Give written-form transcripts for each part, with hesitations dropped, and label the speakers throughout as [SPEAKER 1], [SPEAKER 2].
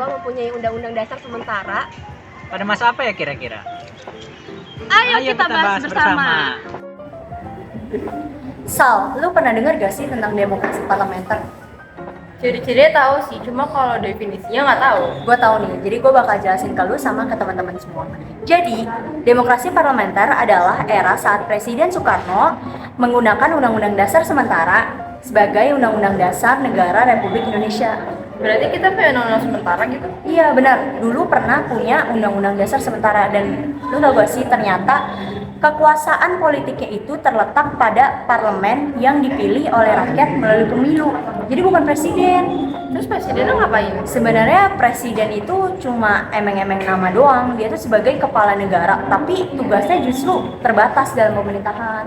[SPEAKER 1] mempunyai undang-undang dasar sementara.
[SPEAKER 2] Pada masa apa ya kira-kira?
[SPEAKER 1] Ayo kita bahas bersama.
[SPEAKER 3] Sal, lu pernah dengar gak sih tentang demokrasi parlementer?
[SPEAKER 1] Ciri-cirinya tahu sih, cuma kalau definisinya nggak tahu.
[SPEAKER 3] Gue tahu nih, jadi gue bakal jelasin ke lu sama ke teman-teman semua. Jadi, demokrasi parlementer adalah era saat Presiden Soekarno menggunakan Undang-Undang Dasar sementara sebagai Undang-Undang Dasar Negara Republik Indonesia.
[SPEAKER 1] Berarti kita punya undang-undang sementara gitu?
[SPEAKER 3] Iya benar, dulu pernah punya Undang-Undang Dasar sementara dan lu tau gak sih ternyata kekuasaan politiknya itu terletak pada parlemen yang dipilih oleh rakyat melalui pemilu. Jadi bukan presiden.
[SPEAKER 1] Terus presidennya ngapain?
[SPEAKER 3] Sebenarnya presiden itu cuma emeng-emeng nama doang. Dia tuh sebagai kepala negara, tapi tugasnya justru terbatas dalam pemerintahan.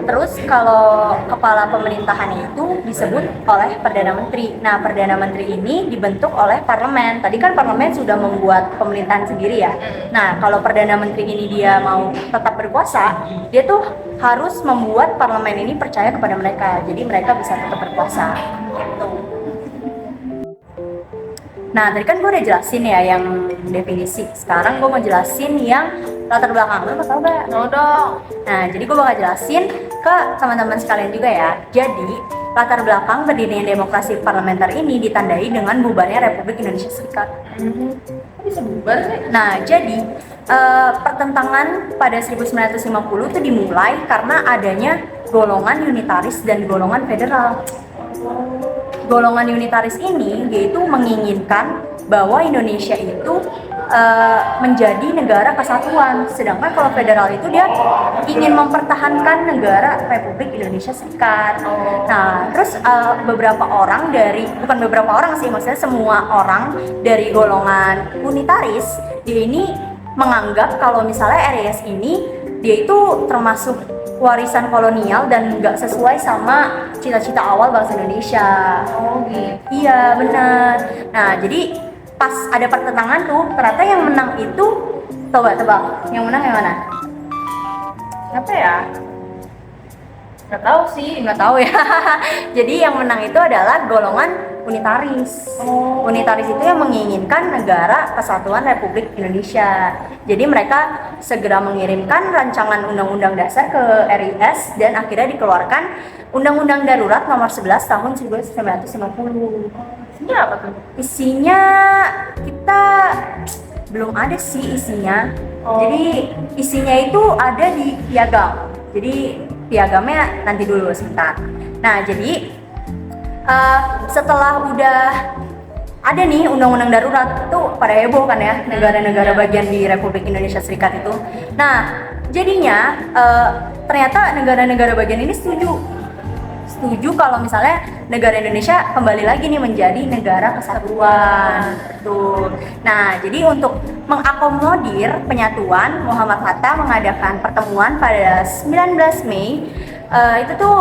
[SPEAKER 3] Terus kalau kepala pemerintahan itu disebut oleh Perdana Menteri. Nah, Perdana Menteri ini dibentuk oleh parlemen. Tadi kan parlemen sudah membuat pemerintahan sendiri ya. Nah, kalau Perdana Menteri ini dia mau tetap berkuasa, dia tuh harus membuat parlemen ini percaya kepada mereka. Jadi mereka bisa tetap berkuasa. Gitu. Nah, tadi kan gue udah jelasin ya yang definisi. Sekarang gue mau jelasin yang latar belakang. Lo tau gak?
[SPEAKER 1] Mau dong.
[SPEAKER 3] Nah, jadi gue bakal jelasin ke teman-teman sekalian juga ya. Jadi, latar belakang berdirinya demokrasi parlementer ini ditandai dengan bubarnya Republik Indonesia Serikat.
[SPEAKER 1] Kok bisa bubar sih?
[SPEAKER 3] Nah, jadi pertentangan pada 1950 itu dimulai karena adanya golongan unitaris dan golongan federal. Golongan unitaris ini yaitu menginginkan bahwa Indonesia itu menjadi negara kesatuan, sedangkan kalau federal itu dia ingin mempertahankan negara Republik Indonesia Serikat. Nah, terus beberapa orang bukan beberapa orang sih, maksudnya semua orang dari golongan unitaris dia ini menganggap kalau misalnya RIS ini dia itu termasuk warisan kolonial dan nggak sesuai sama cita-cita awal bangsa Indonesia.
[SPEAKER 1] Oh gitu.
[SPEAKER 3] Iya benar. Nah jadi pas ada pertentangan tuh ternyata yang menang itu coba tebak yang menang yang mana?
[SPEAKER 1] Siapa ya? Nggak tahu sih.
[SPEAKER 3] Nggak tahu ya. Jadi yang menang itu adalah golongan unitaris. Unitaris itu yang menginginkan negara kesatuan Republik Indonesia. Jadi mereka segera mengirimkan rancangan Undang-Undang Dasar ke RIS dan akhirnya dikeluarkan Undang-Undang Darurat Nomor 11 Tahun 1950.
[SPEAKER 1] Isinya apa tuh?
[SPEAKER 3] Isinya kita belum ada sih isinya. Jadi isinya itu ada di piagam. Jadi piagamnya nanti dulu sebentar. Nah jadi setelah udah ada nih undang-undang darurat tuh pada heboh kan ya negara-negara bagian di Republik Indonesia Serikat itu. Nah jadinya ternyata negara-negara bagian ini setuju kalau misalnya negara Indonesia kembali lagi nih menjadi negara kesatuan. Betul. Nah, jadi untuk mengakomodir penyatuan, Muhammad Hatta mengadakan pertemuan pada 19 Mei. Itu tuh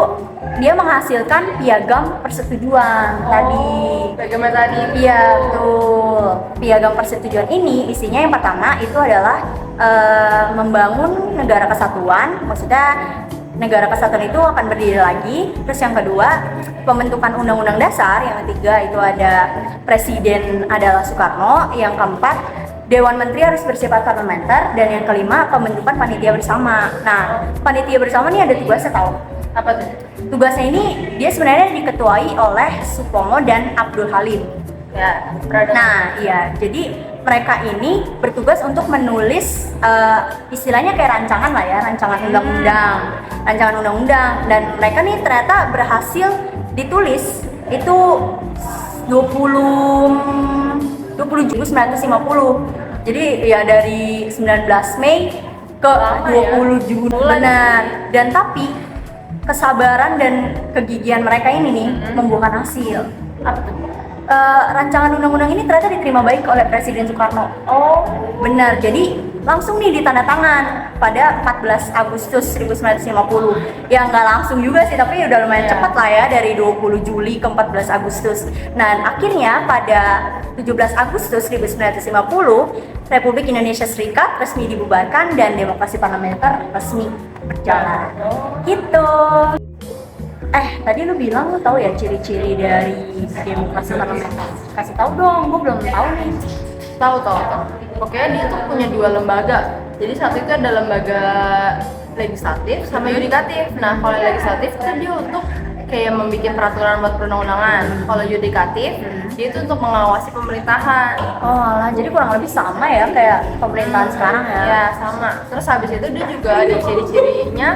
[SPEAKER 3] dia menghasilkan piagam persetujuan tadi.
[SPEAKER 1] Piagam tadi.
[SPEAKER 3] Iya, betul. Piagam persetujuan ini isinya yang pertama itu adalah membangun negara kesatuan, maksudnya negara kesatuan itu akan berdiri lagi. Terus yang kedua, pembentukan undang-undang dasar. Yang ketiga itu ada presiden adalah Soekarno. Yang keempat, Dewan Menteri harus bersifat parlementer. Dan yang kelima, pembentukan panitia bersama. Nah, panitia bersama ini ada tugasnya tahu.
[SPEAKER 1] Apa tuh?
[SPEAKER 3] Tugasnya ini dia sebenarnya diketuai oleh Supomo dan Abdul Halim.
[SPEAKER 1] Ya,
[SPEAKER 3] nah iya, jadi mereka ini bertugas untuk menulis istilahnya kayak rancangan lah ya, rancangan undang-undang, dan mereka nih ternyata berhasil ditulis itu 20 Juni 1950. Jadi ya dari 19 Mei ke 20 Juni benar. Dan tapi kesabaran dan kegigihan mereka ini nih membuahkan hasil. Apa tuh? Rancangan undang-undang ini ternyata diterima baik oleh Presiden Soekarno. Oh, benar. Jadi langsung nih ditandatangan pada 14 Agustus 1950. Ya nggak langsung juga sih, tapi udah lumayan cepat lah ya dari 20 Juli ke 14 Agustus. Nah, akhirnya pada 17 Agustus 1950, Republik Indonesia Serikat resmi dibubarkan dan demokrasi parlementer resmi berjalan. Gitu. Tadi lu bilang lu tahu ya ciri-ciri dari demokrasi parlementer. Kasih tahu dong, gua belum tahu nih.
[SPEAKER 1] Tahu. Pokoknya dia tuh punya 2 lembaga. Jadi satu itu ada lembaga legislatif sama yudikatif. Nah, kalau legislatif itu dia untuk kayak membuat peraturan buat perundang-undangan. Kalau yudikatif dia itu untuk mengawasi pemerintahan.
[SPEAKER 3] Oh alah, jadi kurang lebih sama ya kayak pemerintahan sekarang ya.
[SPEAKER 1] Ya, sama. Terus habis itu dia juga ada ciri-cirinya.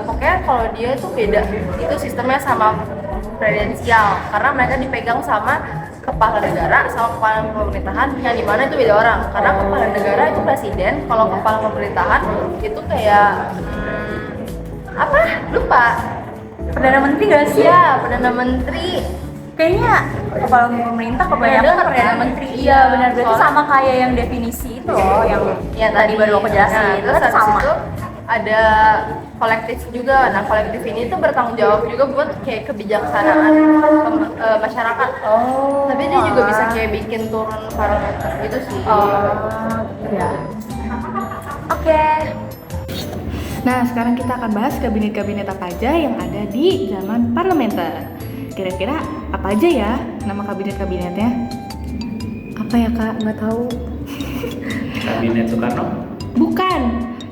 [SPEAKER 1] Pokoknya kalau dia itu beda. Itu sistemnya sama presidensial karena mereka dipegang sama kepala negara sama kepala pemerintahan, yang dimana itu beda orang. Karena kepala negara itu presiden, kalau kepala pemerintahan itu kayak apa? Lupa.
[SPEAKER 3] Perdana Menteri gak sih?
[SPEAKER 1] Iya, perdana menteri.
[SPEAKER 3] Kayaknya kepala pemerintah kebanyakan
[SPEAKER 1] Bener,
[SPEAKER 3] perdana
[SPEAKER 1] kan?
[SPEAKER 3] menteri.
[SPEAKER 1] Iya,
[SPEAKER 3] Iya benar, berarti
[SPEAKER 1] soalnya-
[SPEAKER 3] sama kayak yang definisi itu loh, yang
[SPEAKER 1] Ya
[SPEAKER 3] tadi baru aku jelasin.
[SPEAKER 1] Nah, terus
[SPEAKER 3] Berarti
[SPEAKER 1] habis
[SPEAKER 3] sama.
[SPEAKER 1] itu ada kolektif juga. Nah, kolektif ini tuh bertanggung jawab juga buat kayak kebijaksanaan masyarakat.
[SPEAKER 3] Oh.
[SPEAKER 1] Tapi dia juga bisa kayak bikin turun parameter gitu sih.
[SPEAKER 3] Ya. Oke.
[SPEAKER 4] Nah, sekarang kita akan bahas kabinet-kabinet apa aja yang ada di zaman parlementer. Kira-kira apa aja ya nama kabinet-kabinetnya? Apa ya kak? Nggak tahu.
[SPEAKER 2] Kabinet Soekarno?
[SPEAKER 4] Bukan.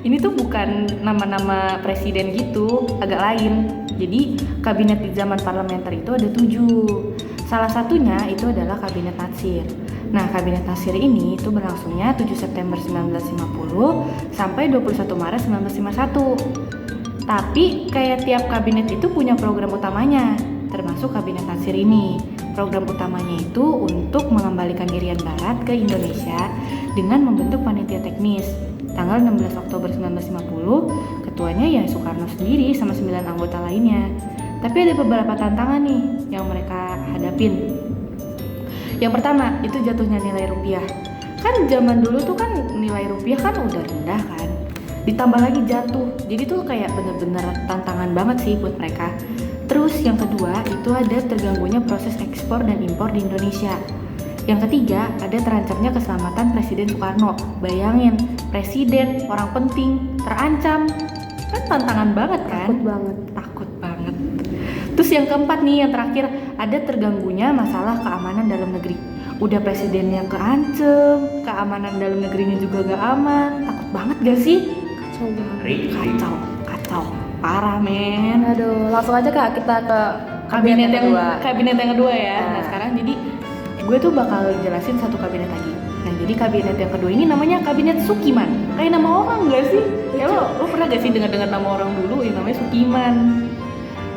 [SPEAKER 4] Ini tuh bukan nama-nama presiden gitu, agak lain. Jadi kabinet di zaman parlementer itu ada 7. Salah satunya itu adalah kabinet Natsir. Nah, kabinet Natsir ini itu berlangsungnya 7 September 1950 sampai 21 Maret 1951. Tapi kayak tiap kabinet itu punya program utamanya, termasuk kabinet Natsir ini. Program utamanya itu untuk mengembalikan Irian Barat ke Indonesia dengan membentuk panitia teknis. Tanggal 16 Oktober 1950, ketuanya ya Soekarno sendiri sama 9 anggota lainnya. Tapi ada beberapa tantangan nih yang mereka hadapin. Yang pertama, itu jatuhnya nilai rupiah. Kan zaman dulu tuh kan nilai rupiah kan udah rendah kan. Ditambah lagi jatuh. Jadi tuh kayak bener-bener tantangan banget sih buat mereka. Terus yang kedua, itu ada terganggunya proses ekspor dan impor di Indonesia. Yang ketiga, ada terancamnya keselamatan Presiden Soekarno. Bayangin, presiden, orang penting, terancam. Kan tantangan banget kan? Takut banget. Terus yang keempat nih, yang terakhir, ada terganggunya masalah keamanan dalam negeri. Udah presidennya keancem, keamanan dalam negerinya juga gak aman. Takut banget gak sih? Kacau. Parah men.
[SPEAKER 3] Aduh, langsung aja kak kita ke
[SPEAKER 4] Kabinet yang kedua ya.
[SPEAKER 3] Nah.
[SPEAKER 4] Nah sekarang jadi gue tuh bakal jelasin satu kabinet lagi. Nah jadi kabinet yang kedua ini namanya kabinet Sukiman. Kayak nama orang gak sih? Ya lo pernah gak sih dengar nama orang dulu yang namanya Sukiman?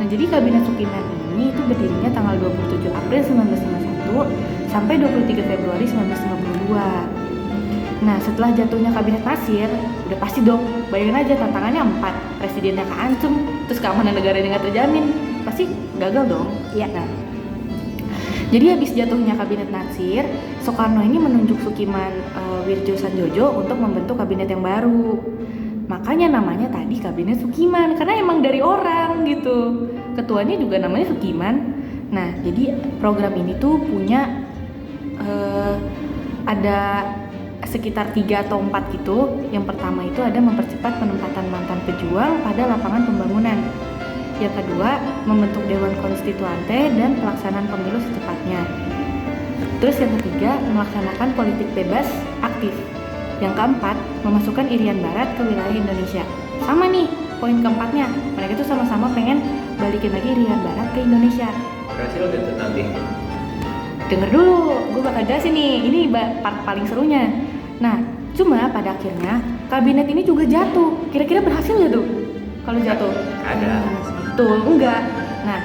[SPEAKER 4] Nah jadi kabinet Sukiman ini itu berdirinya tanggal 27 April 1951 sampai 23 Februari 1952. Nah setelah jatuhnya kabinet Natsir, udah pasti dong, bayangin aja tantangannya 4. Presidennya keancem, terus keamanan negaranya nggak terjamin, pasti gagal dong.
[SPEAKER 3] Iya.
[SPEAKER 4] Nah, jadi habis jatuhnya kabinet Natsir, Soekarno ini menunjuk Sukiman Wirjo Sanjojo untuk membentuk kabinet yang baru. Makanya namanya tadi kabinet Sukiman, karena emang dari orang gitu. Ketuanya juga namanya Sukiman. Nah, jadi program ini tuh punya ada sekitar 3 atau 4 gitu. Yang pertama itu ada mempercepat penempatan mantan pejuang pada lapangan pembangunan. Yang kedua, membentuk Dewan Konstituante dan pelaksanaan pemilu secepatnya. Terus yang ketiga, melaksanakan politik bebas aktif. Yang keempat, memasukkan Irian Barat ke wilayah Indonesia. Sama nih, poin keempatnya, mereka tuh sama-sama pengen balikin lagi Irian Barat ke Indonesia.
[SPEAKER 2] Berhasil gak tuh nanti?
[SPEAKER 4] Denger dulu, gue bakal jelasin nih, ini part paling serunya. Nah, cuma pada akhirnya kabinet ini juga jatuh. Kira-kira berhasil gak tuh kalau jatuh?
[SPEAKER 2] Ada.
[SPEAKER 4] Betul, enggak. Nah,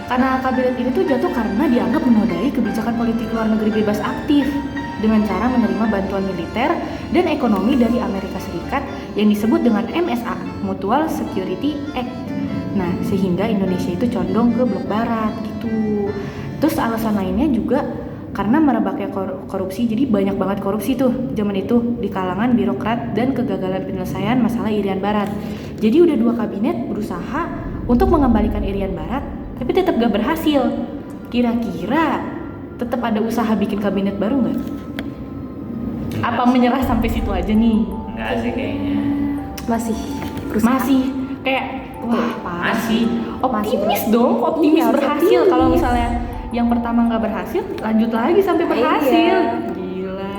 [SPEAKER 4] karena kabinet ini tuh jatuh karena dianggap menodai kebijakan politik luar negeri bebas aktif dengan cara menerima bantuan militer dan ekonomi dari Amerika Serikat yang disebut dengan MSA, Mutual Security Act. Nah, sehingga Indonesia itu condong ke blok barat gitu. Terus alasan lainnya juga karena merebaknya korupsi, jadi banyak banget korupsi tuh zaman itu di kalangan birokrat dan kegagalan penyelesaian masalah Irian Barat. Jadi udah 2 kabinet berusaha untuk mengembalikan Irian Barat, tapi tetap gak berhasil. Kira-kira tetap ada usaha bikin kabinet baru nggak? Apa menyerah sampai situ aja nih?
[SPEAKER 2] Enggak sih kayaknya.
[SPEAKER 3] Masih
[SPEAKER 4] Masih kayak Wah, parah
[SPEAKER 2] Masih.
[SPEAKER 4] sih. Optimis dong, optimis
[SPEAKER 3] Iya,
[SPEAKER 4] berhasil.
[SPEAKER 3] optimis.
[SPEAKER 4] Kalau misalnya yang pertama nggak berhasil, lanjut lagi sampai berhasil.
[SPEAKER 3] Iya.
[SPEAKER 4] Gila.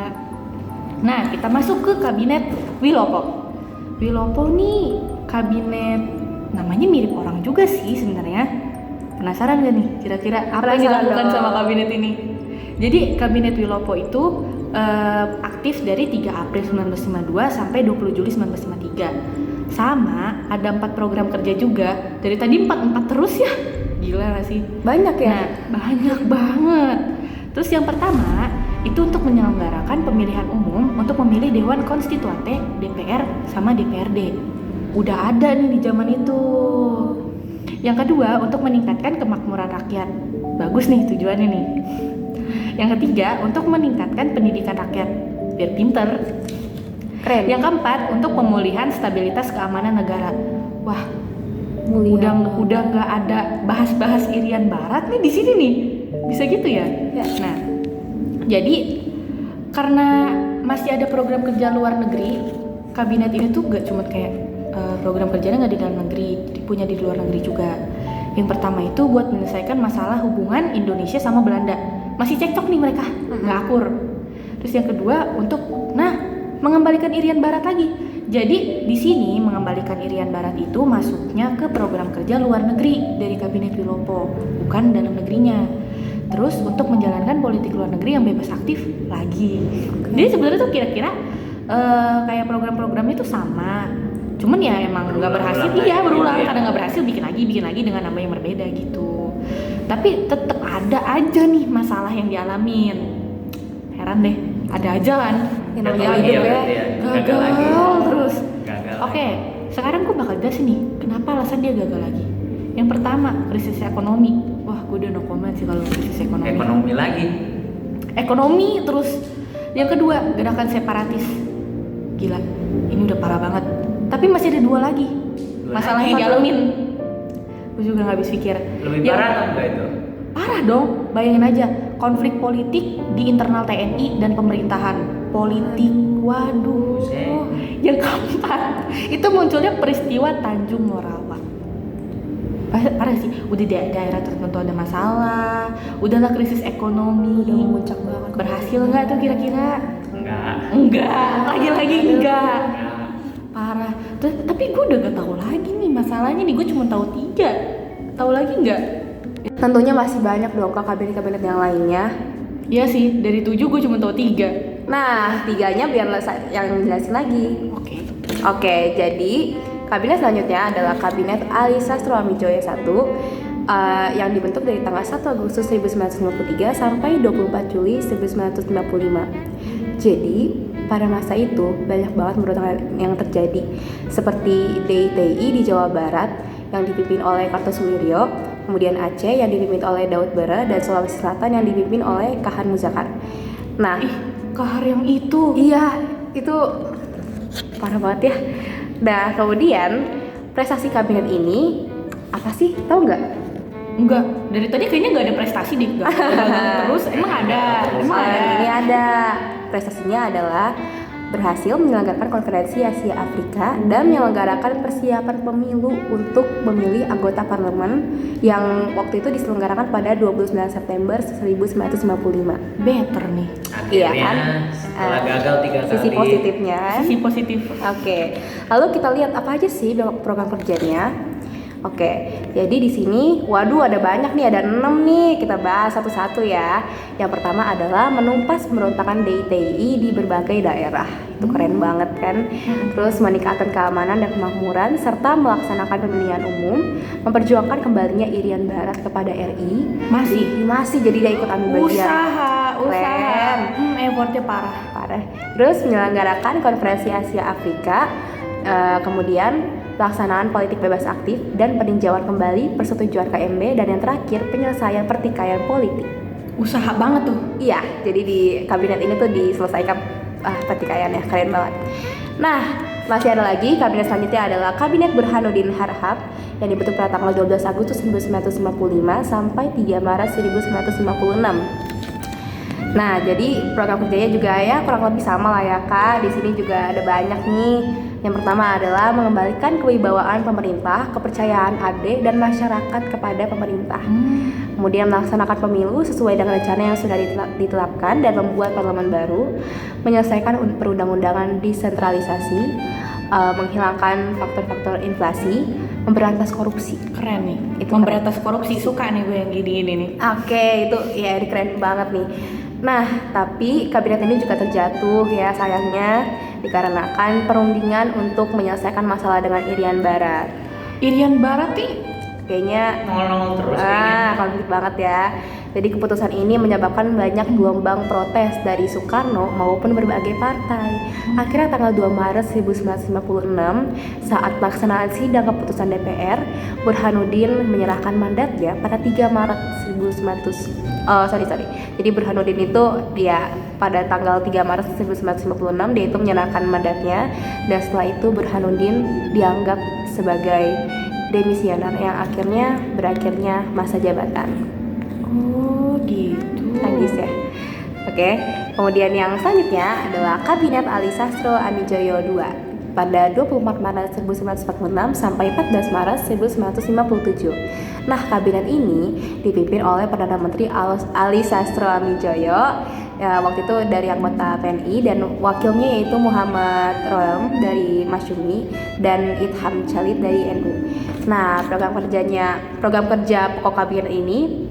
[SPEAKER 4] Nah, kita masuk ke kabinet Wilopo. Wilopo nih kabinet namanya mirip orang juga sih sebenarnya. Penasaran gak nih kira-kira apa yang
[SPEAKER 3] Penasaran
[SPEAKER 4] dilakukan
[SPEAKER 3] dong.
[SPEAKER 4] sama kabinet ini? Jadi kabinet Wilopo itu aktif dari 3 April 1952 sampai 20 Juli 1953. Sama ada 4 program kerja juga. Dari tadi 4 terus ya. Gila gak sih?
[SPEAKER 3] Banyak ya?
[SPEAKER 4] Nah, banyak banget. Terus yang pertama itu untuk menyelenggarakan pemilihan umum untuk memilih Dewan Konstituante, DPR sama DPRD. Udah ada nih di zaman itu. Yang kedua untuk meningkatkan kemakmuran rakyat. Bagus nih tujuannya nih. Yang ketiga untuk meningkatkan pendidikan rakyat biar pinter.
[SPEAKER 3] Keren.
[SPEAKER 4] Yang keempat untuk pemulihan stabilitas keamanan negara. Wah,
[SPEAKER 3] Mulia.
[SPEAKER 4] udah nggak ada bahas-bahas Irian Barat nih di sini nih, bisa gitu ya?
[SPEAKER 3] Ya.
[SPEAKER 4] Nah, jadi karena masih ada program kerja luar negeri, kabinet ini tuh gak cuma kayak program kerjanya nggak di dalam negeri, punya di luar negeri juga. Yang pertama itu buat menyelesaikan masalah hubungan Indonesia sama Belanda, masih cekcok nih mereka, nggak akur. Terus yang kedua untuk, mengembalikan Irian Barat lagi. Jadi di sini mengembalikan Irian Barat itu masuknya ke program kerja luar negeri dari kabinet Wilopo, bukan dalam negerinya. Terus untuk menjalankan politik luar negeri yang bebas aktif lagi. Jadi sebenarnya tuh kira-kira kayak program-programnya tuh sama. Cuman ya emang nggak berhasil, iya berulang. Kadang nggak berhasil bikin lagi dengan nama yang berbeda gitu. Tapi tetap ada aja nih masalah yang dialamin. Heran deh, ada aja kan.
[SPEAKER 3] Yang
[SPEAKER 2] Gagal
[SPEAKER 3] namanya
[SPEAKER 2] lagi
[SPEAKER 3] hidup
[SPEAKER 2] ya
[SPEAKER 3] ya.
[SPEAKER 2] berarti ya. Gagal lagi.
[SPEAKER 4] Terus.
[SPEAKER 2] Gagal
[SPEAKER 4] Oke,
[SPEAKER 2] lagi.
[SPEAKER 4] sekarang gue bakal jelasin nih kenapa alasan dia gagal lagi. Yang pertama, krisis ekonomi. Wah, gue udah no comment sih kalau krisis ekonomi.
[SPEAKER 2] Ekonomi lagi.
[SPEAKER 4] Ekonomi terus. Yang kedua, gerakan separatis. Gila, ini udah parah banget. Tapi masih ada 2 lagi. Masalah yang dialamin. Gue juga nggak habis pikir.
[SPEAKER 2] Lebih
[SPEAKER 4] Yang-
[SPEAKER 2] parah atau enggak itu?
[SPEAKER 4] Parah dong, bayangin aja konflik politik di internal TNI dan pemerintahan. Politik, waduh.
[SPEAKER 2] Buset.
[SPEAKER 4] Yang keempat, itu munculnya peristiwa Tanjung Morawa. Parah sih, udah di daerah tertentu ada masalah, udahlah krisis ekonomi,
[SPEAKER 3] Udah memuncak banget.
[SPEAKER 4] berhasil nggak tuh kira-kira?
[SPEAKER 2] Enggak.
[SPEAKER 4] Lagi-lagi enggak.
[SPEAKER 2] Enggak.
[SPEAKER 4] Parah. Tapi gue udah gak tahu lagi nih masalahnya nih, gue cuma tahu 3. Tahu lagi nggak?
[SPEAKER 3] Tentunya masih banyak dong Kak kabinet-kabinet yang lainnya.
[SPEAKER 4] Iya sih, dari 7 gue cuma tahu 3.
[SPEAKER 3] Nah, 3-nya biar yang jelasin lagi.
[SPEAKER 4] Oke.
[SPEAKER 3] Oke, jadi kabinet selanjutnya adalah kabinet Ali Sastroamidjoyo I yang dibentuk dari tanggal 1 Agustus 1953 sampai 24 Juli 1955. Jadi pada masa itu banyak banget pemberontakan yang terjadi, seperti DITI di Jawa Barat yang dipimpin oleh Kartosuwiryo, kemudian Aceh yang dipimpin oleh Daud Bere, dan Sulawesi Selatan yang dipimpin oleh Kahan Muzakar. Nah,
[SPEAKER 4] Kahar yang itu.
[SPEAKER 3] iya, itu parah banget ya. Nah, kemudian prestasi kabinet ini apa sih? Tahu nggak?
[SPEAKER 4] Enggak, dari tadi kayaknya nggak ada prestasi deh. Nggak gagal terus, emang ada. Emang ada.
[SPEAKER 3] Ini ada. Prestasinya adalah berhasil menyelenggarakan konferensi Asia Afrika dan menyelenggarakan persiapan pemilu untuk memilih anggota parlemen yang waktu itu diselenggarakan pada 29 September 1955.
[SPEAKER 4] Better nih.
[SPEAKER 3] Iya
[SPEAKER 2] Akhirnya
[SPEAKER 3] kan?
[SPEAKER 2] setelah gagal 3 kali.
[SPEAKER 3] Sisi positifnya.
[SPEAKER 4] Sisi positif.
[SPEAKER 3] Oke, lalu kita lihat apa aja sih program kerjanya. Oke, jadi di sini, waduh ada banyak nih, ada 6 nih, kita bahas satu-satu ya. Yang pertama adalah menumpas pemberontakan DITI di berbagai daerah. Itu keren banget kan. Terus meningkatkan keamanan dan kemakmuran serta melaksanakan pemilihan umum, memperjuangkan kembalinya Irian Barat kepada RI. Masih jadi dia ikut ambil bagian.
[SPEAKER 4] Usaha.
[SPEAKER 3] Keren.
[SPEAKER 4] Effortnya parah.
[SPEAKER 3] Parah. Terus menyelenggarakan konferensi Asia Afrika, kemudian pelaksanaan politik bebas aktif dan peninjauan kembali persetujuan KMB, dan yang terakhir penyelesaian pertikaian politik.
[SPEAKER 4] Usaha banget tuh.
[SPEAKER 3] Iya, jadi di kabinet ini tuh diselesaikan pertikaiannya, keren banget. Nah, masih ada lagi kabinet selanjutnya adalah Kabinet Burhanuddin Harahap yang dibentuk pada tanggal 12 Agustus 1955 sampai 3 Maret 1956. Nah, jadi program kerjanya juga ya kurang lebih sama lah ya Kak. Di sini juga ada banyak nih
[SPEAKER 4] Yang pertama adalah mengembalikan kewibawaan pemerintah, kepercayaan AD dan masyarakat kepada pemerintah. Kemudian melaksanakan pemilu sesuai dengan rencana yang sudah ditetapkan dan membuat parlemen baru, menyelesaikan perundang-undangan desentralisasi, menghilangkan faktor-faktor inflasi, memberantas korupsi.
[SPEAKER 3] Keren nih.
[SPEAKER 4] Itu
[SPEAKER 3] Memberantas korupsi, suka nih gue yang gini-gini nih.
[SPEAKER 4] Oke, itu ya ini keren banget nih. Nah, tapi kabinet ini juga terjatuh ya sayangnya dikarenakan perundingan untuk menyelesaikan masalah dengan Irian Barat.
[SPEAKER 3] Irian Barat nih
[SPEAKER 4] Kayaknya
[SPEAKER 2] Nongol-nongol terus kayaknya.
[SPEAKER 4] konflik banget ya. Jadi keputusan ini menyebabkan banyak gelombang protes dari Soekarno maupun berbagai partai. Akhirnya tanggal 2 Maret 1956 saat pelaksanaan sidang keputusan DPR, Burhanuddin menyerahkan mandatnya pada 3 Maret 1900. Jadi Burhanuddin itu dia pada tanggal 3 Maret 1956 dia itu menyerahkan mandatnya, dan setelah itu Burhanuddin dianggap sebagai demisioner yang akhirnya berakhirnya masa jabatan.
[SPEAKER 3] oh gitu.
[SPEAKER 4] Tangis ya. Oke. Kemudian yang selanjutnya adalah Kabinet Ali Sastro Amijoyo II pada 24 Maret 1946 sampai 14 Maret 1957. Nah, kabinet ini dipimpin oleh Perdana Menteri Ali Sastro Amijoyo. Ya, waktu itu dari anggota PNI, dan wakilnya yaitu Muhammad Rom dari Masyumi dan Itham Chalid dari NU. Nah, program kerja pokok kabinet ini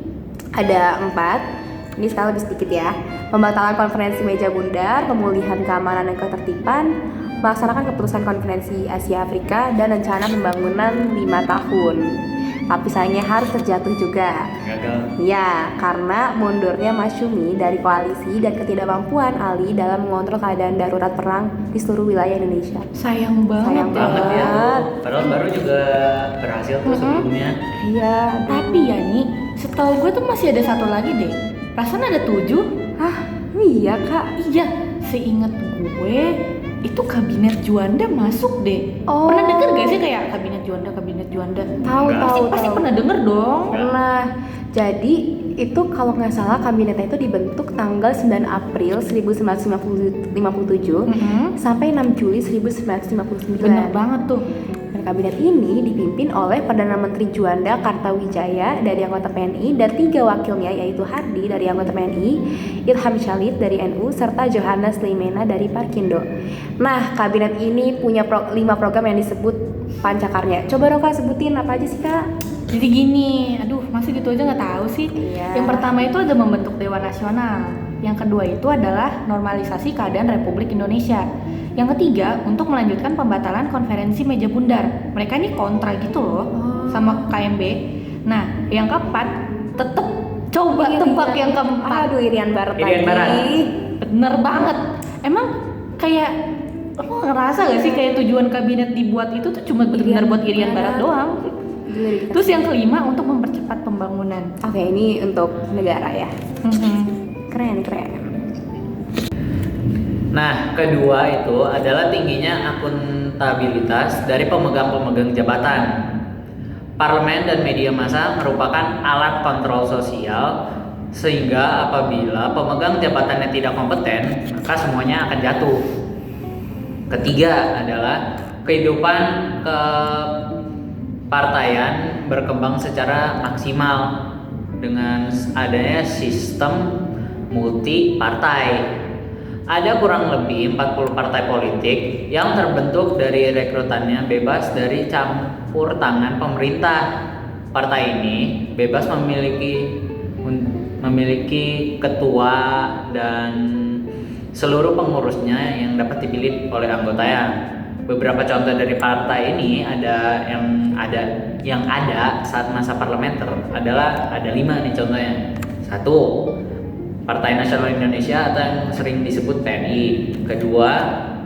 [SPEAKER 4] ada 4. Ini sekali lebih sedikit ya. Pembatalan konferensi meja bundar, pemulihan keamanan dan ketertiban, melaksanakan keputusan konferensi Asia Afrika, dan rencana pembangunan 5 tahun. Tapi sayangnya harus terjatuh juga.
[SPEAKER 2] Gagal.
[SPEAKER 4] Ya, karena mundurnya Masyumi dari koalisi dan ketidakmampuan Ali dalam mengontrol keadaan darurat perang di seluruh wilayah Indonesia.
[SPEAKER 3] Sayang banget.
[SPEAKER 4] Sayang
[SPEAKER 2] Banget ya.
[SPEAKER 4] banget.
[SPEAKER 2] Padahal baru juga berhasil tuh sebelumnya.
[SPEAKER 4] Iya,
[SPEAKER 3] Tapi ya nih, setahu gue tuh masih ada satu lagi deh. Perasaan ada 7.
[SPEAKER 4] iya Kak.
[SPEAKER 3] Iya, seingat gue itu kabinet Juanda masuk deh.
[SPEAKER 4] Oh.
[SPEAKER 3] Pernah denger gak sih kayak kabinet Juanda?
[SPEAKER 4] Tahu,
[SPEAKER 2] Enggak.
[SPEAKER 4] tahu,
[SPEAKER 3] Pasti
[SPEAKER 4] tahu.
[SPEAKER 3] pernah denger dong.
[SPEAKER 4] Nah, jadi itu kalau nggak salah kabinetnya itu dibentuk tanggal 9 April 1957 sampai 6 Juli 1959.
[SPEAKER 3] Bener banget tuh.
[SPEAKER 4] Dan kabinet ini dipimpin oleh Perdana Menteri Juanda Kartawijaya dari anggota PNI dan 3 wakilnya, yaitu Hardi dari anggota PNI, Ilham Chalid dari NU, serta Johannes Leimena dari Parkindo. Nah, kabinet ini punya 5 program yang disebut pancakarnya. Coba Roka sebutin apa aja sih Kak?
[SPEAKER 3] Jadi gini, aduh masih gitu aja nggak tahu sih.
[SPEAKER 4] Iya.
[SPEAKER 3] Yang pertama itu ada membentuk Dewan Nasional. Yang kedua itu adalah normalisasi keadaan Republik Indonesia. Yang ketiga untuk melanjutkan pembatalan konferensi meja bundar. Mereka ini kontra gitu loh sama KMB. Nah, yang keempat tetep coba tebak yang keempat.
[SPEAKER 4] Aduh, Irian Barat
[SPEAKER 2] Irian
[SPEAKER 4] lagi.
[SPEAKER 2] Barat.
[SPEAKER 3] Bener banget. Emang kayak lo ngerasa gak sih kayak tujuan kabinet dibuat itu tuh cuma benar-benar buat Irian Barat doang.
[SPEAKER 4] Gila, dikasih.
[SPEAKER 3] Terus yang kelima untuk mempercepat pembangunan.
[SPEAKER 4] Oke, ini untuk negara ya. Keren.
[SPEAKER 2] Nah, kedua itu adalah tingginya akuntabilitas dari pemegang-pemegang jabatan. Parlemen dan media massa merupakan alat kontrol sosial, sehingga apabila pemegang jabatannya tidak kompeten, maka semuanya akan jatuh. Ketiga adalah kehidupan kepartaian berkembang secara maksimal dengan adanya sistem multi partai. Ada kurang lebih 40 partai politik yang terbentuk dari rekrutannya bebas dari campur tangan pemerintah. Partai ini bebas memiliki ketua dan seluruh pengurusnya yang dapat dipilih oleh anggotanya. Beberapa contoh dari partai ini yang ada saat masa parlementer adalah ada 5 nih contohnya. 1. Partai Nasional Indonesia atau yang sering disebut PNI. Kedua,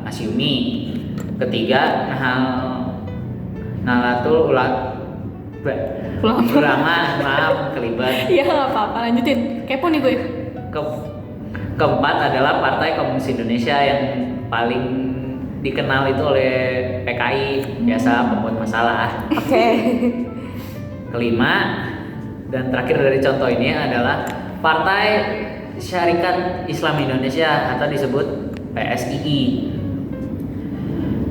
[SPEAKER 2] Masyumi. Ketiga, Nahdlatul Ulama, maaf kelibat.
[SPEAKER 3] Iya nggak apa-apa, lanjutin. Kepo nih gue.
[SPEAKER 2] Keempat adalah Partai Komunis Indonesia yang paling dikenal itu oleh PKI, biasa pembuat masalah.
[SPEAKER 4] Oke.
[SPEAKER 2] Kelima dan terakhir dari contoh ini adalah Partai Syarikat Islam Indonesia atau disebut PSII.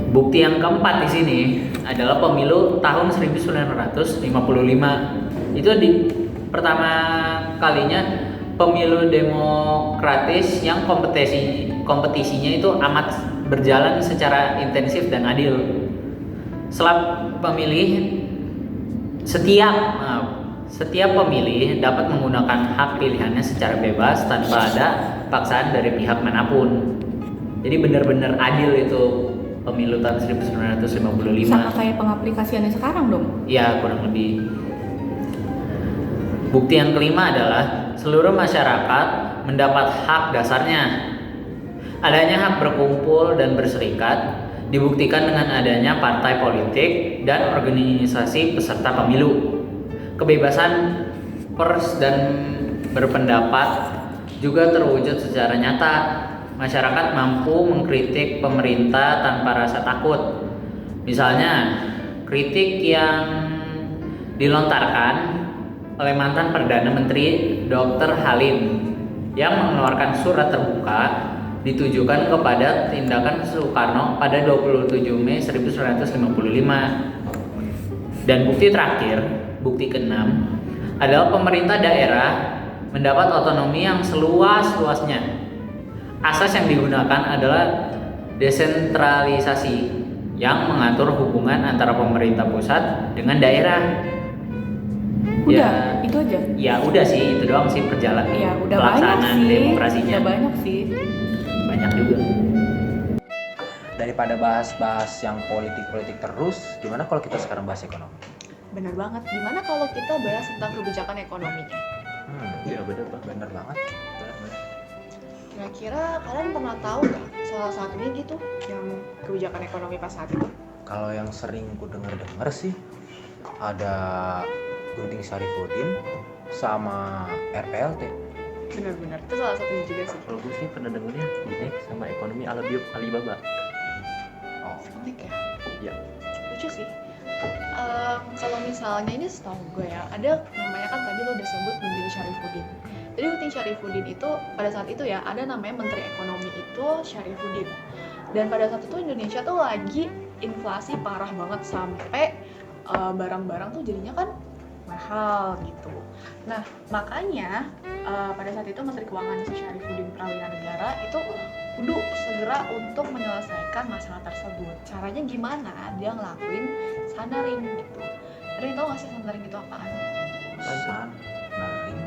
[SPEAKER 2] Bukti yang keempat di sini adalah pemilu tahun 1955. Itu di pertama kalinya pemilu demokratis yang kompetisinya itu amat berjalan secara intensif dan adil. Setiap pemilih dapat menggunakan hak pilihannya secara bebas tanpa ada paksaan dari pihak manapun. Jadi benar-benar adil itu pemilu tahun 1955.
[SPEAKER 4] Sama kayak pengaplikasiannya sekarang dong.
[SPEAKER 2] Ya, kurang lebih. Bukti yang kelima adalah seluruh masyarakat mendapat hak dasarnya. Adanya hak berkumpul dan berserikat dibuktikan dengan adanya partai politik dan organisasi peserta pemilu. Kebebasan pers dan berpendapat juga terwujud secara nyata. Masyarakat mampu mengkritik pemerintah tanpa rasa takut. Misalnya, kritik yang dilontarkan oleh mantan Perdana Menteri Dr. Halim yang mengeluarkan surat terbuka ditujukan kepada tindakan Soekarno pada 27 Mei 1955. Dan bukti terakhir, bukti keenam, adalah pemerintah daerah mendapat otonomi yang seluas-luasnya. Asas yang digunakan adalah desentralisasi yang mengatur hubungan antara pemerintah pusat dengan daerah.
[SPEAKER 4] Udah, itu aja.
[SPEAKER 2] Ya udah sih, itu doang sih perjalanan
[SPEAKER 4] Ya, udah banyak
[SPEAKER 2] pelaksanaan
[SPEAKER 4] sih.
[SPEAKER 2] demokrasinya.
[SPEAKER 4] Udah banyak sih.
[SPEAKER 2] Banyak juga.
[SPEAKER 5] Daripada bahas-bahas yang politik-politik terus, gimana kalau kita sekarang bahas ekonomi?
[SPEAKER 1] Bener banget. Gimana kalau kita bahas tentang kebijakan ekonominya?
[SPEAKER 5] Iya bener banget.
[SPEAKER 1] Kira-kira kalian pernah tahu nggak salah satunya gitu yang kebijakan ekonomi pas saat itu?
[SPEAKER 5] Kalau yang sering ku denger sih ada Gunting Sarifuddin sama RPLT.
[SPEAKER 1] Bener-bener, itu salah satunya juga sih.
[SPEAKER 6] Kalau gue sih pernah dengernya Indeks sama ekonomi Alibaba.
[SPEAKER 5] Oh,
[SPEAKER 1] Unik ya?
[SPEAKER 6] Iya.
[SPEAKER 1] Lucu sih. Kalau misalnya ini setahu gue ya, ada namanya kan tadi lo udah sebut Gunting Sarifuddin. Jadi Gunting Sarifuddin itu pada saat itu ya ada namanya Menteri Ekonomi itu Sarifuddin. Dan pada saat itu Indonesia tuh lagi inflasi parah banget sampai barang-barang tuh jadinya kan mahal gitu. Nah makanya pada saat itu Menteri Keuangan Syarifuddin Prawira Negara itu kudu segera untuk menyelesaikan masalah tersebut. Caranya gimana? Dia ngelakuin sandaring gitu. Ada yang tau gak sih sandaring itu apaan?
[SPEAKER 5] Sandaring?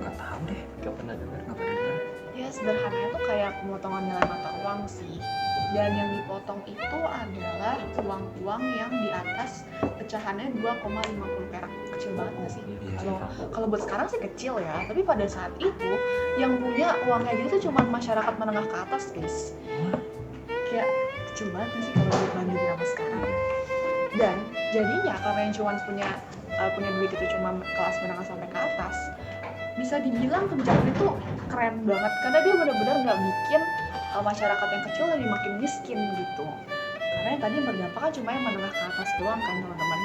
[SPEAKER 5] Nggak tahu deh.
[SPEAKER 6] Gak pernah dengar.
[SPEAKER 1] Ya sederhananya tuh kayak pemotongan nilai mata uang sih. Dan yang dipotong itu adalah uang-uang yang di atas pecahannya 2,50 perak. Kecil banget gak sih? Kalau buat sekarang sih kecil ya, tapi pada saat itu yang punya uang kayak gitu tuh cuma masyarakat menengah ke atas guys. Kayak kecil banget gak sih kalau dibandingin sama sekarang. Dan jadinya karena yang cuma punya duit itu cuma kelas menengah sampai ke atas, bisa dibilang kebijakan itu keren banget karena dia benar-benar nggak bikin masyarakat yang kecil jadi makin miskin gitu. Karena yang tadi berdampak kan cuma yang menengah ke atas doang kan teman-teman.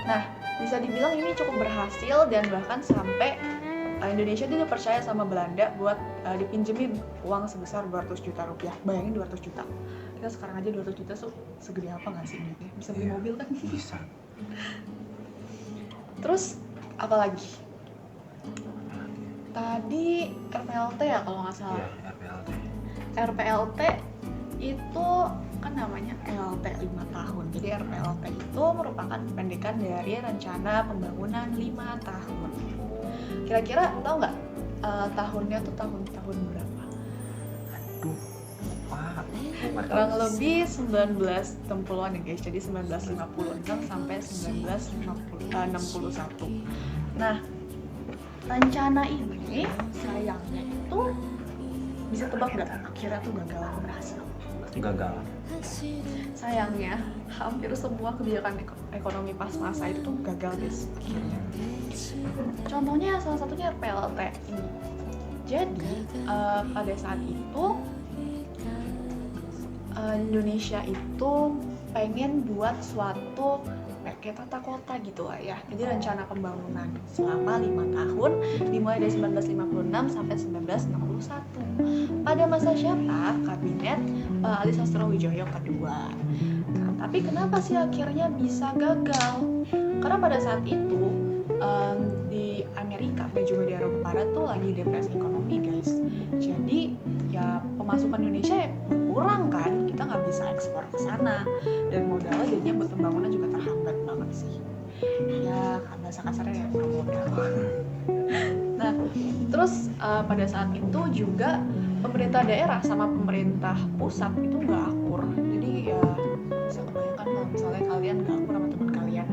[SPEAKER 1] Nah bisa dibilang ini cukup berhasil dan bahkan sampai Indonesia dia dipercaya sama Belanda buat dipinjemin uang sebesar 200 juta rupiah. Bayangin 200 juta. Kita sekarang aja 200 juta segede apa nggak sih duitnya? Bisa beli mobil kan?
[SPEAKER 5] Bisa.
[SPEAKER 1] Terus apa lagi? Tadi RPLT ya kalau nggak salah.
[SPEAKER 5] Iya, RPLT.
[SPEAKER 1] RPLT itu kan namanya LT 5 tahun. Jadi RPLT itu merupakan pendidikan dari rencana pembangunan 5 tahun. Kira-kira tahu nggak tahunnya tuh tahun berapa?
[SPEAKER 5] Aduh, Pak.
[SPEAKER 1] Kurang lebih 1960-an ya guys. Jadi 1956 sampai 1961. Nah, rencana ini sayangnya itu bisa tebak nggak akhirnya tuh gagal atau berhasil?
[SPEAKER 5] Gagal.
[SPEAKER 1] Sayangnya hampir semua kebijakan ekonomi pas masa itu tuh gagal guys akhirnya. Contohnya salah satunya RPLT ini. Jadi pada saat itu Indonesia itu pengen buat suatu kayak tata kota gitu lah ya. Jadi rencana pembangunan selama 5 tahun dimulai dari 1956 sampai 1961.
[SPEAKER 7] Pada masa siapa? Kabinet Ali Sastrowijoyo kedua. Nah, tapi kenapa sih akhirnya bisa gagal? Karena pada saat itu di Amerika dan juga di Eropa Barat tuh lagi depresi ekonomi, guys. Jadi ya pemasukan Indonesia ya kurang kan, kita nggak bisa ekspor ke sana dan modalnya jadinya buat pembangunan juga terhambat banget sih. Ya bahasa kasarnya ya kurang modal. Nah terus pada saat itu juga pemerintah daerah sama pemerintah pusat itu nggak akur. Jadi ya bisa kebayangkan kalau misalnya kalian nggak akur sama teman kalian,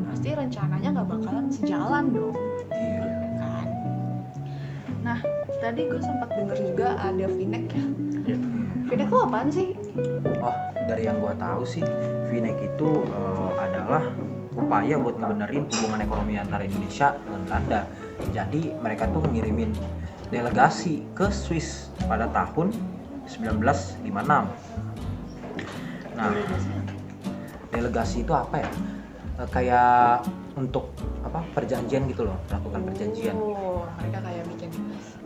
[SPEAKER 7] pasti rencananya nggak bakalan sejalan dong.
[SPEAKER 5] Iya.
[SPEAKER 7] Kan? Nah tadi gue sempat denger juga ada VNEC ya. VNEC itu apaan sih?
[SPEAKER 5] Oh, dari yang gua tahu sih, VNEC itu adalah upaya buat ngebenerin hubungan ekonomi antara Indonesia dan Belanda. Jadi mereka tuh ngirimin delegasi ke Swiss pada tahun 1956. Nah, delegasi itu apa ya? Kayak untuk apa? Perjanjian gitu loh, melakukan perjanjian.
[SPEAKER 7] Oh, mereka kayak bikin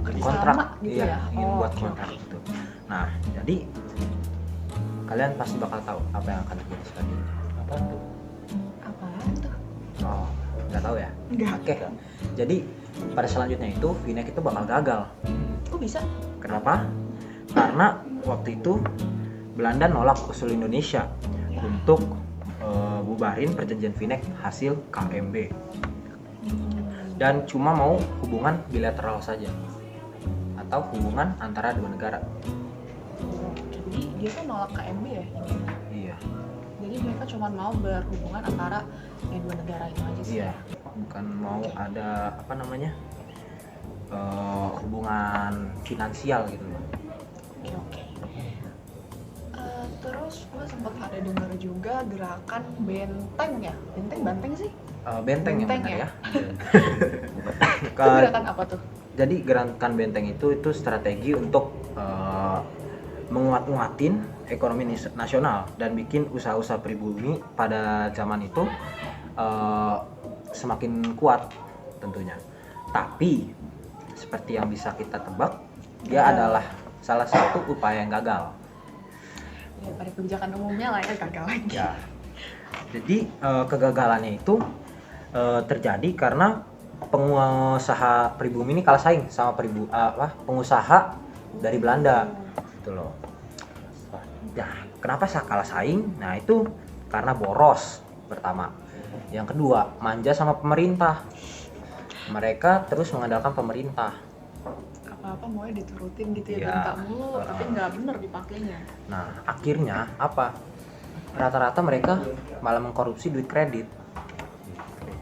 [SPEAKER 7] kerjasama
[SPEAKER 5] Kontrak,
[SPEAKER 7] gitu
[SPEAKER 5] iya,
[SPEAKER 7] ya.
[SPEAKER 5] ingin buat
[SPEAKER 7] oke,
[SPEAKER 5] kontrak
[SPEAKER 7] oke.
[SPEAKER 5] gitu. Nah, jadi kalian pasti bakal tahu apa yang akan terjadi selanjutnya.
[SPEAKER 6] Apa tuh?
[SPEAKER 7] Apaan tuh?
[SPEAKER 5] Oh, nggak tahu ya?
[SPEAKER 7] Nggak.
[SPEAKER 5] Oke. Jadi pada selanjutnya itu VNEC itu bakal gagal.
[SPEAKER 7] Kok bisa?
[SPEAKER 5] Kenapa? Karena waktu itu Belanda nolak usul Indonesia untuk bubarin perjanjian VNEC hasil KMB dan cuma mau hubungan bilateral saja atau hubungan antara dua negara.
[SPEAKER 7] Jadi dia tuh nolak KMB ya ini.
[SPEAKER 5] Iya,
[SPEAKER 7] Jadi mereka cuma mau berhubungan antara ya dua negara itu aja sih.
[SPEAKER 5] iya. Bukan mau ada apa namanya hubungan finansial gitu loh.
[SPEAKER 7] Oke oke. Terus gue sempat ada dengar juga gerakan benteng ya. Banteng sih?
[SPEAKER 5] Benteng yang
[SPEAKER 7] Benteng
[SPEAKER 5] benar
[SPEAKER 7] ya?
[SPEAKER 5] ya.
[SPEAKER 7] Itu gerakan apa tuh?
[SPEAKER 5] Jadi gerakan benteng itu strategi untuk menguat-nguatin ekonomi nasional dan bikin usaha-usaha pribumi pada zaman itu semakin kuat tentunya. Tapi seperti yang bisa kita tebak, dia adalah salah satu upaya yang gagal.
[SPEAKER 7] Ya pada kebijakan umumnya lah ya gagal lagi.
[SPEAKER 5] Ya. Jadi kegagalannya itu terjadi karena pengusaha pribumi ini kalah saing sama pengusaha dari Belanda gitu loh. Ya, kenapa kalah saing? Nah, itu karena boros pertama. Yang kedua, manja sama pemerintah. Mereka terus mengandalkan pemerintah.
[SPEAKER 7] Apa-apa maunya diturutin gitu ya,
[SPEAKER 5] Iya.
[SPEAKER 7] minta mulu tapi nggak bener dipakainya.
[SPEAKER 5] Nah, akhirnya apa? Rata-rata mereka malah mengkorupsi duit kredit.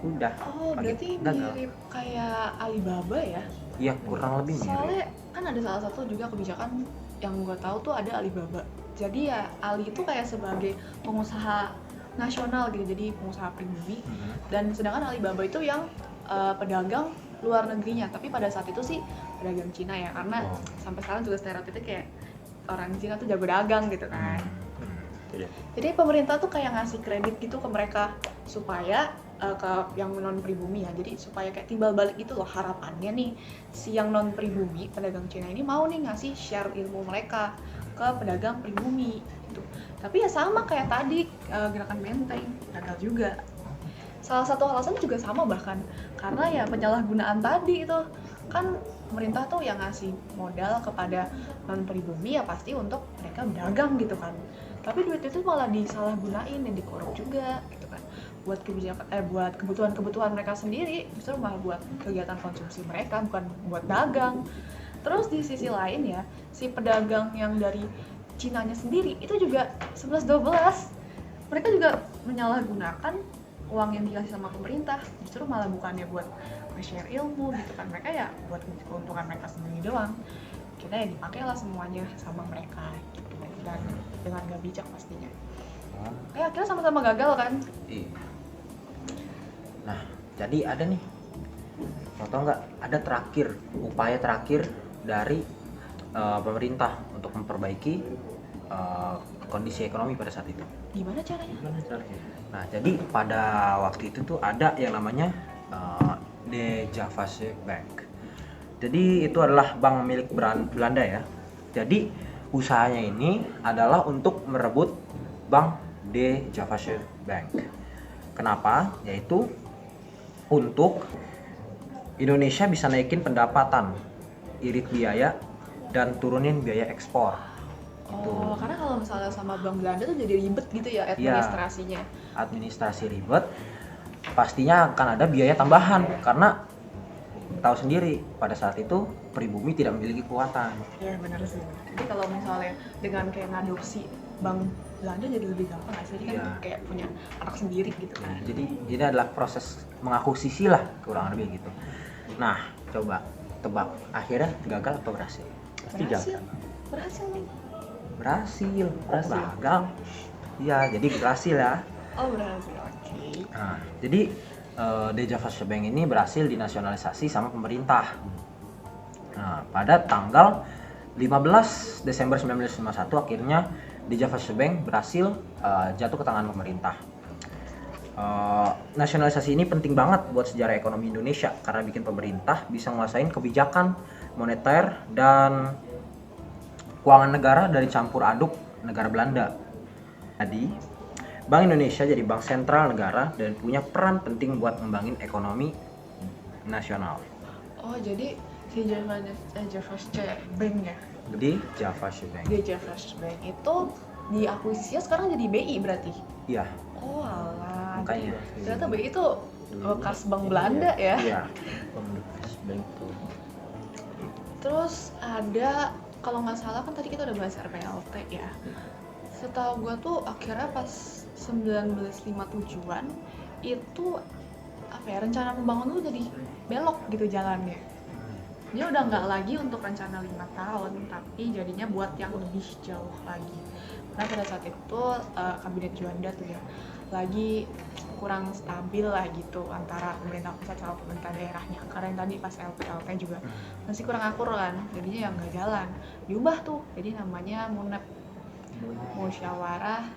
[SPEAKER 5] Udah.
[SPEAKER 7] Oh, berarti
[SPEAKER 5] gagal.
[SPEAKER 7] mirip kayak Alibaba ya?
[SPEAKER 5] Iya, kurang lebih mirip.
[SPEAKER 7] Soalnya kan ada salah satu juga kebijakan yang gue tahu tuh ada Alibaba. Jadi ya Ali itu kayak sebagai pengusaha nasional gitu, jadi pengusaha pribumi. Dan sedangkan Alibaba itu yang pedagang luar negerinya. Tapi pada saat itu sih pedagang Cina ya, karena sampai sekarang juga stereotipnya kayak orang Cina tuh jago dagang gitu kan.
[SPEAKER 6] Iya.
[SPEAKER 7] Jadi pemerintah tuh kayak ngasih kredit gitu ke mereka supaya ke yang non pribumi ya, jadi supaya kayak timbal balik gitu loh, harapannya nih si yang non pribumi pedagang Cina ini mau nih ngasih share ilmu mereka ke pedagang pribumi gitu. Tapi ya sama kayak tadi gerakan benteng gagal juga. Salah satu alasan juga sama bahkan karena ya penyalahgunaan tadi itu kan pemerintah tuh yang ngasih modal kepada non pribumi ya pasti untuk mereka berdagang gitu kan. Tapi duit itu malah disalahgunain dan dikorup juga gitu kan. Buat kebijakan buat kebutuhan mereka sendiri, justru malah buat kegiatan konsumsi mereka, bukan buat dagang. Terus di sisi lain ya, si pedagang yang dari Cinanya sendiri itu juga 11-12. Mereka juga menyalahgunakan uang yang dikasih sama pemerintah, justru malah bukannya buat share ilmu gitu kan. Mereka ya buat keuntungan mereka sendiri doang. Kita ya dipakailah semuanya sama mereka gitu. Dan dengan gak bijak pastinya. Kayak akhirnya sama-sama gagal kan?
[SPEAKER 5] Iya. Nah, jadi ada nih, mau tau nggak? Ada upaya terakhir dari pemerintah untuk memperbaiki kondisi ekonomi pada saat itu.
[SPEAKER 7] Gimana caranya?
[SPEAKER 5] Nah, jadi pada waktu itu tuh ada yang namanya Deja Phase Bank. Jadi itu adalah bank milik Belanda ya. Jadi usahanya ini adalah untuk merebut Bank De Javasche Bank. Kenapa? Yaitu untuk Indonesia bisa naikin pendapatan, irit biaya, dan turunin biaya ekspor.
[SPEAKER 7] Oh, karena kalau misalnya sama Bank Belanda tuh jadi ribet gitu ya administrasinya.
[SPEAKER 5] Administrasi ribet, pastinya akan ada biaya tambahan karena tahu sendiri pada saat itu pribumi tidak memiliki kekuatan.
[SPEAKER 7] Iya benar sih. Jadi kalau misalnya dengan kayak ngadopsi Bank Belanda jadi lebih gampang nggak sih? Jadi kan
[SPEAKER 5] Iya.
[SPEAKER 7] kayak punya anak sendiri gitu kan.
[SPEAKER 5] Jadi ini adalah proses mengakuisisi lah kurang lebih gitu. Nah, coba tebak, akhirnya gagal atau berhasil?
[SPEAKER 6] Pasti
[SPEAKER 7] Berhasil.
[SPEAKER 6] gagal.
[SPEAKER 7] Berhasil nih.
[SPEAKER 5] Berhasil.
[SPEAKER 6] Berhasil.
[SPEAKER 5] Gagal. Iya, jadi berhasil ya.
[SPEAKER 7] Oh berhasil. Oke.
[SPEAKER 5] Nah, jadi De Javasche Bank ini berhasil dinasionalisasi sama pemerintah. Nah, pada tanggal 15 Desember 1951 akhirnya De Javasche Bank berhasil jatuh ke tangan pemerintah. Nasionalisasi ini penting banget buat sejarah ekonomi Indonesia karena bikin pemerintah bisa nguasain kebijakan moneter dan keuangan negara dari campur aduk negara Belanda. Jadi Bank Indonesia jadi bank sentral negara dan punya peran penting buat ngembangin ekonomi nasional.
[SPEAKER 7] Oh jadi si Javasche Bank ya?
[SPEAKER 5] Jadi Javasche Bank.
[SPEAKER 7] Di Javasche Bank itu diakuisisi sekarang jadi BI berarti?
[SPEAKER 5] Iya.
[SPEAKER 7] Oh alah.
[SPEAKER 5] Makanya.
[SPEAKER 7] Ternyata BI itu bekas Bank Belanda ya?
[SPEAKER 5] Iya.
[SPEAKER 6] Bank tuh.
[SPEAKER 7] Terus ada kalau nggak salah kan tadi kita udah bahas RPLT ya. Setahu gue tuh akhirnya pas 1957-an itu apa ya rencana pembangunan tuh jadi belok gitu jalannya. Dia udah nggak lagi untuk rencana 5 tahun, tapi jadinya buat yang lebih jauh lagi. Karena pada saat itu kabinet Juanda tuh ya lagi kurang stabil lah gitu antara pemerintah pusat sama pemerintah daerahnya. Karena yang tadi pas LPLT juga masih kurang akur kan, jadinya yang nggak jalan. Diubah tuh, jadi namanya MUNEP, Musyawarah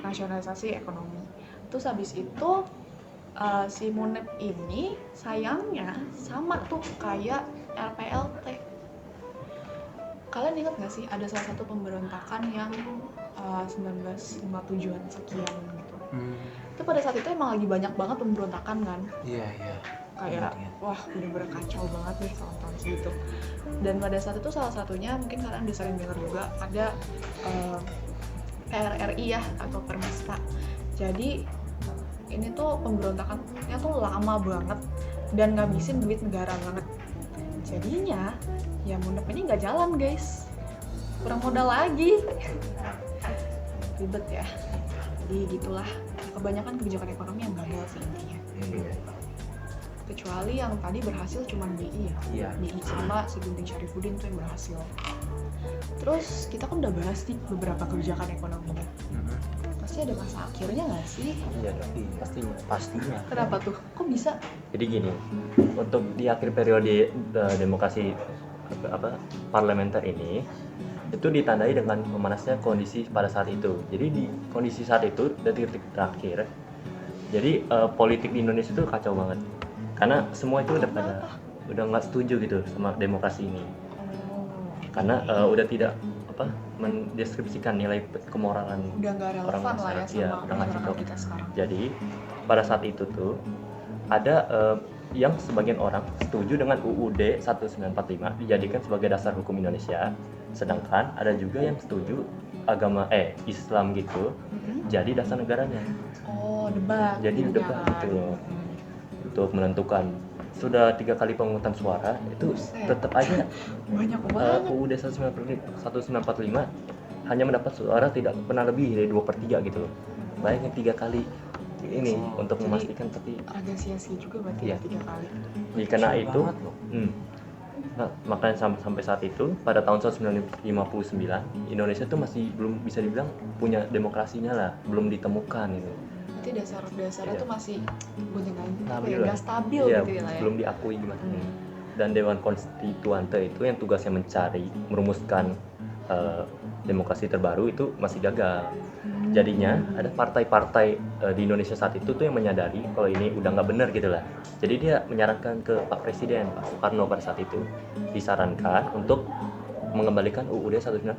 [SPEAKER 7] Nasionalisasi Ekonomi. Terus habis itu si MUNEP ini sayangnya sama tuh kayak RPLT. Kalian ingat nggak sih ada salah satu pemberontakan yang 1957-an sekian gitu. Itu pada saat itu emang lagi banyak banget pemberontakan kan.
[SPEAKER 5] Iya, iya.
[SPEAKER 7] Kayak wah bener-bener kacau banget nih tahun-tahun segitu. Dan pada saat itu salah satunya mungkin kalian udah sering dengar juga ada PRRI ya atau Permesta. Jadi ini tuh pemberontakannya tuh lama banget dan ngabisin duit negara banget. Jadinya ya MUNEP ini nggak jalan guys, kurang modal lagi. Ribet ya. Jadi gitulah, kebanyakan kebijakan ekonomi yang gagal sih intinya. Kecuali yang tadi berhasil cuma BI ya.
[SPEAKER 5] Iya.
[SPEAKER 7] BI sama si Gunting Syarifudin tuh yang berhasil. Terus kita kan udah bahas nih beberapa kebijakan ekonominya. Pasti ada masa akhirnya nggak sih?
[SPEAKER 6] Iya dong, pastinya.
[SPEAKER 7] Kenapa tuh? Kok bisa?
[SPEAKER 6] Jadi gini, untuk di akhir periode demokrasi parlementer ini itu ditandai dengan memanasnya kondisi pada saat itu. Jadi di kondisi saat itu detik-detik terakhir, jadi politik di Indonesia itu kacau banget karena semua itu udah nggak setuju gitu sama demokrasi ini karena udah tidak mendeskripsikan nilai kemoralan
[SPEAKER 7] Udah nggak
[SPEAKER 6] orang
[SPEAKER 7] relevan lah ya
[SPEAKER 6] masyarakat. Iya,
[SPEAKER 7] sama
[SPEAKER 6] udah nggak
[SPEAKER 7] masyarakat
[SPEAKER 6] cocok.
[SPEAKER 7] kita sekarang.
[SPEAKER 6] Jadi pada saat itu tuh ada yang sebagian orang setuju dengan UUD 1945 dijadikan sebagai dasar hukum Indonesia, sedangkan ada juga yang setuju agama Islam gitu jadi dasar negaranya.
[SPEAKER 7] Oh, debat.
[SPEAKER 6] Jadi
[SPEAKER 7] jadinya
[SPEAKER 6] debat
[SPEAKER 7] kan.
[SPEAKER 6] gitu loh untuk menentukan. Sudah 3 kali pemungutan suara itu
[SPEAKER 7] Buset.
[SPEAKER 6] tetap aja
[SPEAKER 7] Banyak banget.
[SPEAKER 6] UUD 1945 hanya mendapat suara tidak pernah lebih dari 2/3 gitu loh. Bayangin 3 kali ini untuk
[SPEAKER 7] Jadi,
[SPEAKER 6] memastikan tapi
[SPEAKER 7] agak sia-sia juga berarti
[SPEAKER 6] Iya.
[SPEAKER 7] ya 3 kali.
[SPEAKER 6] karena
[SPEAKER 5] Kacau
[SPEAKER 6] itu
[SPEAKER 5] banget loh.
[SPEAKER 6] nah, makanya sampai saat itu pada tahun 1959 Indonesia tuh masih belum bisa dibilang punya demokrasinya lah, belum ditemukan gitu.
[SPEAKER 7] Berarti dasar-dasarnya
[SPEAKER 6] Iya.
[SPEAKER 7] tuh masih gonjang-ganjing gitu
[SPEAKER 6] Stabil
[SPEAKER 7] ya,
[SPEAKER 6] lah.
[SPEAKER 7] nggak stabil
[SPEAKER 6] Iya,
[SPEAKER 7] gitu ya lah ya.
[SPEAKER 6] belum diakui gimana. Dan Dewan Konstituante itu yang tugasnya mencari, merumuskan demokrasi terbaru itu masih gagal. Jadinya ada partai-partai di Indonesia saat itu tuh yang menyadari kalau ini udah nggak benar gitu lah. Jadi dia menyarankan ke Pak Presiden, Pak Soekarno pada saat itu, disarankan untuk mengembalikan UUD 1945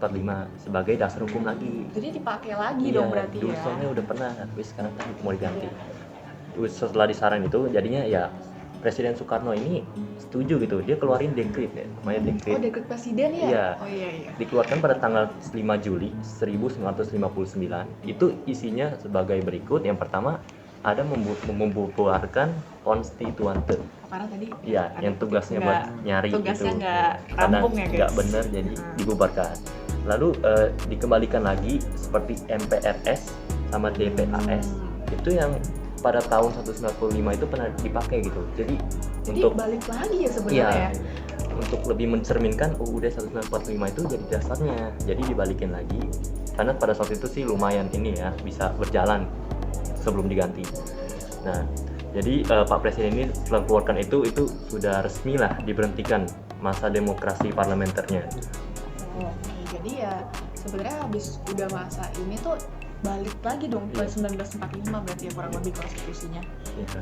[SPEAKER 6] sebagai dasar hukum lagi.
[SPEAKER 7] Jadi dipakai lagi dong berarti
[SPEAKER 6] dulu
[SPEAKER 7] ya.
[SPEAKER 6] soalnya udah pernah, tapi sekarang kan mau diganti. Setelah disaran itu, jadinya ya Presiden Soekarno ini setuju gitu, dia keluarin dekret ya, namanya dekret.
[SPEAKER 7] Oh, dekret presiden ya?
[SPEAKER 6] Iya.
[SPEAKER 7] Oh iya iya.
[SPEAKER 6] Dikeluarkan pada tanggal 5 Juli 1959. Itu isinya sebagai berikut. Yang pertama ada membubarkan konstituante.
[SPEAKER 7] Karena tadi
[SPEAKER 6] Iya,
[SPEAKER 7] ada
[SPEAKER 6] yang tugasnya
[SPEAKER 7] nggak-
[SPEAKER 6] buat nyari
[SPEAKER 7] tugasnya
[SPEAKER 6] gitu.
[SPEAKER 7] nggak
[SPEAKER 6] Karena
[SPEAKER 7] rampung ya, guys.
[SPEAKER 6] nggak benar jadi dibubarkan. Lalu dikembalikan lagi seperti MPRS sama DPAS. Itu yang pada tahun 1995 itu pernah dipakai gitu. Jadi untuk
[SPEAKER 7] balik lagi ya
[SPEAKER 6] iya,
[SPEAKER 7] sebenarnya.
[SPEAKER 6] untuk lebih mencerminkan UUD 1945 itu jadi dasarnya. Jadi dibalikin lagi karena pada saat itu sih lumayan ini ya, bisa berjalan sebelum diganti. Nah, jadi Pak Presiden ini setelah keluarkan itu sudah resmi lah diberhentikan masa demokrasi parlementernya.
[SPEAKER 7] Oke, jadi ya sebenarnya habis udah masa ini tuh balik lagi dong ke
[SPEAKER 6] Iya.
[SPEAKER 7] 1945 berarti ya kurang lebih konstitusinya.
[SPEAKER 6] Ya.